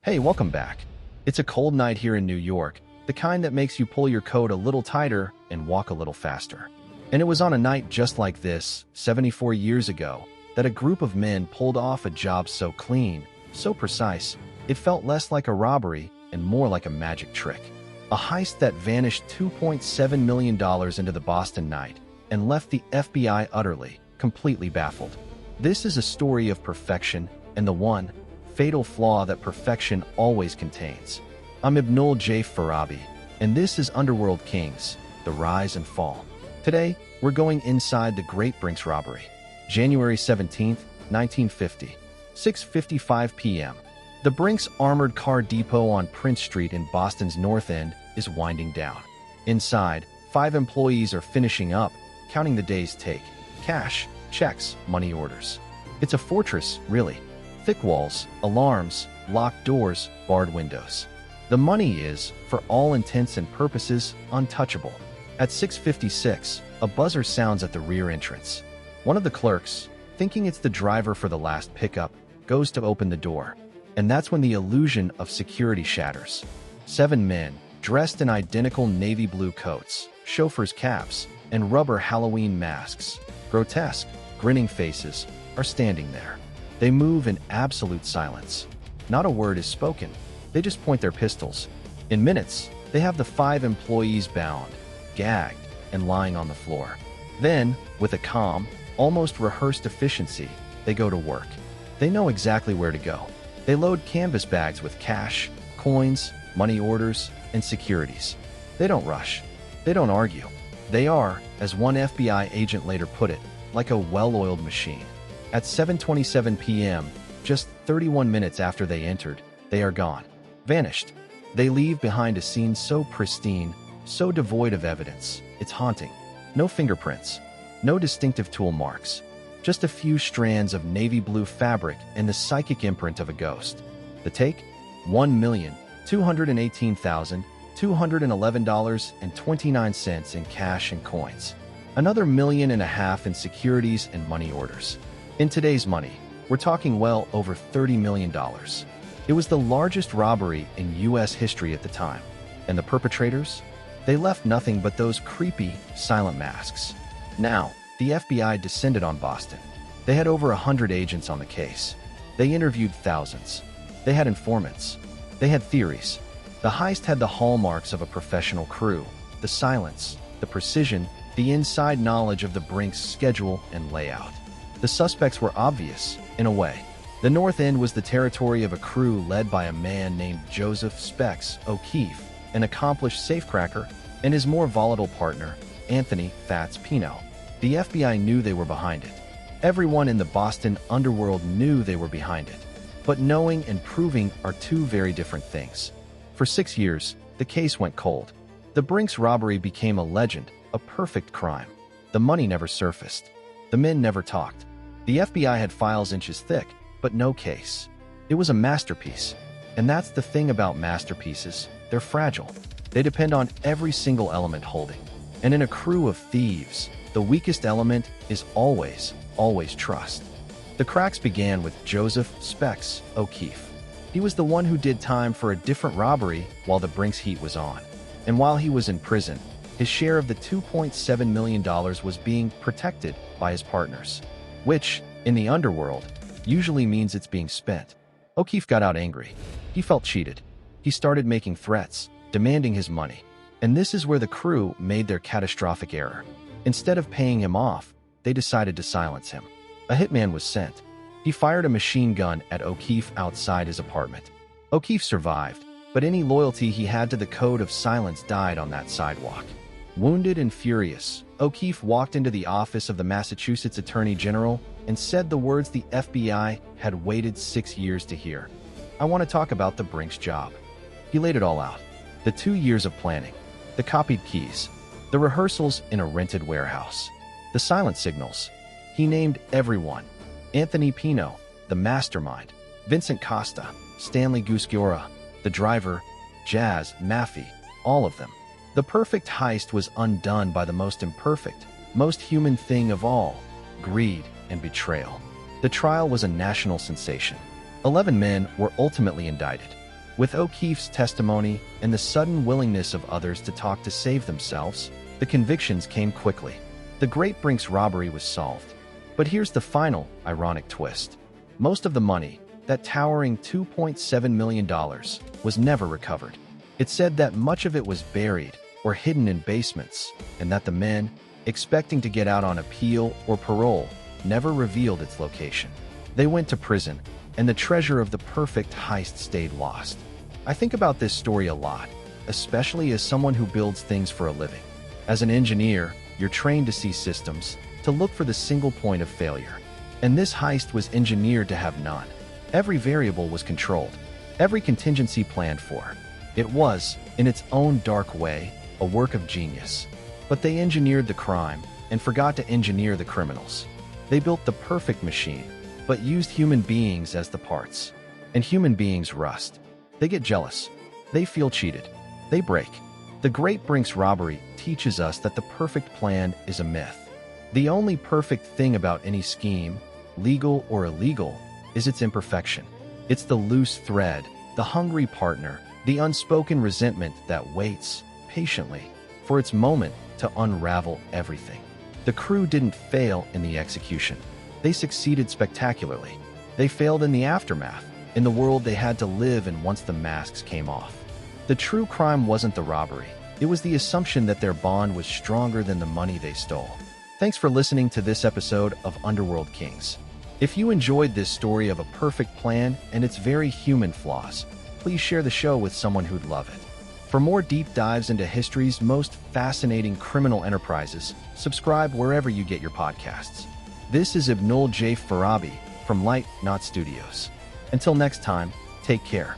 Hey, welcome back. It's a cold night here in New York, the kind that makes you pull your coat a little tighter and walk a little faster. And it was on a night just like this, 74 years ago, that a group of men pulled off a job so clean, so precise, it felt less like a robbery and more like a magic trick. A heist that vanished $2.7 million into the Boston night and left the FBI utterly, completely baffled. This is a story of perfection and the one fatal flaw that perfection always contains. I'm Ibnul J. Farabi, and this is Underworld Kings, The Rise and Fall. Today, we're going inside the Great Brinks Robbery. January 17, 1950, 6:55 p.m. The Brinks Armored Car Depot on Prince Street in Boston's North End is winding down. Inside, 5 employees are finishing up, counting the day's take. Cash, checks, money orders. It's a fortress, really. Thick walls, alarms, locked doors, barred windows. The money is, for all intents and purposes, untouchable. At 6:56, a buzzer sounds at the rear entrance. One of the clerks, thinking it's the driver for the last pickup, goes to open the door. And that's when the illusion of security shatters. 7 men, dressed in identical navy blue coats, chauffeurs' caps, and rubber Halloween masks, grotesque, grinning faces, are standing there. They move in absolute silence. Not a word is spoken. They just point their pistols. In minutes, they have the 5 employees bound, gagged, and lying on the floor. Then, with a calm, almost rehearsed efficiency, they go to work. They know exactly where to go. They load canvas bags with cash, coins, money orders, and securities. They don't rush. They don't argue. They are, as one FBI agent later put it, like a well-oiled machine. At 7:27 p.m., just 31 minutes after they entered, they are gone. Vanished. They leave behind a scene so pristine, so devoid of evidence, it's haunting. No fingerprints. No distinctive tool marks. Just a few strands of navy blue fabric and the psychic imprint of a ghost. The take? $1,218,211.29 in cash and coins. Another $1.5 million in securities and money orders. In today's money, we're talking well over $30 million. It was the largest robbery in U.S. history at the time. And the perpetrators? They left nothing but those creepy, silent masks. Now, the FBI descended on Boston. They had over 100 agents on the case. They interviewed thousands. They had informants. They had theories. The heist had the hallmarks of a professional crew: the silence, the precision, the inside knowledge of the Brinks' schedule and layout. The suspects were obvious, in a way. The North End was the territory of a crew led by a man named Joseph Specs O'Keefe, an accomplished safecracker, and his more volatile partner, Anthony Fats Pino. The FBI knew they were behind it. Everyone in the Boston underworld knew they were behind it. But knowing and proving are two very different things. For 6 years, the case went cold. The Brinks robbery became a legend, a perfect crime. The money never surfaced. The men never talked. The FBI had files inches thick, but no case. It was a masterpiece. And that's the thing about masterpieces. They're fragile. They depend on every single element holding. And in a crew of thieves, the weakest element is always trust. The cracks began with Joseph Specs O'Keefe. He was the one who did time for a different robbery while the Brinks heat was on. And while he was in prison, his share of the $2.7 million was being protected by his partners, which, in the underworld, usually means it's being spent. O'Keefe got out angry. He felt cheated. He started making threats, demanding his money. And this is where the crew made their catastrophic error. Instead of paying him off, they decided to silence him. A hitman was sent. He fired a machine gun at O'Keefe outside his apartment. O'Keefe survived, but any loyalty he had to the code of silence died on that sidewalk. Wounded and furious, O'Keefe walked into the office of the Massachusetts Attorney General and said the words the FBI had waited 6 years to hear. "I want to talk about the Brinks job." He laid it all out. The 2 years of planning, the copied keys, the rehearsals in a rented warehouse, the silent signals. He named everyone. Anthony Pino, the mastermind, Vincent Costa, Stanley Gusciora, the driver, Jazz Maffei, all of them. The perfect heist was undone by the most imperfect, most human thing of all, greed and betrayal. The trial was a national sensation. 11 men were ultimately indicted. With O'Keefe's testimony and the sudden willingness of others to talk to save themselves, the convictions came quickly. The Great Brinks robbery was solved. But here's the final, ironic twist. Most of the money, that towering $2.7 million, was never recovered. It's said that much of it was buried or hidden in basements, and that the men, expecting to get out on appeal or parole, never revealed its location. They went to prison, and the treasure of the perfect heist stayed lost. I think about this story a lot, especially as someone who builds things for a living. As an engineer, you're trained to see systems, to look for the single point of failure. And this heist was engineered to have none. Every variable was controlled, every contingency planned for. It was, in its own dark way, a work of genius. But they engineered the crime and forgot to engineer the criminals. They built the perfect machine, but used human beings as the parts. And human beings rust. They get jealous. They feel cheated. They break. The Great Brinks robbery teaches us that the perfect plan is a myth. The only perfect thing about any scheme, legal or illegal, is its imperfection. It's the loose thread, the hungry partner, the unspoken resentment that waits, patiently, for its moment to unravel everything. The crew didn't fail in the execution. They succeeded spectacularly. They failed in the aftermath, in the world they had to live in once the masks came off. The true crime wasn't the robbery. It was the assumption that their bond was stronger than the money they stole. Thanks for listening to this episode of Underworld Kings. If you enjoyed this story of a perfect plan and its very human flaws, please share the show with someone who'd love it. For more deep dives into history's most fascinating criminal enterprises, subscribe wherever you get your podcasts. This is Ibnul J. Farabi from Light Not Studios. Until next time, take care.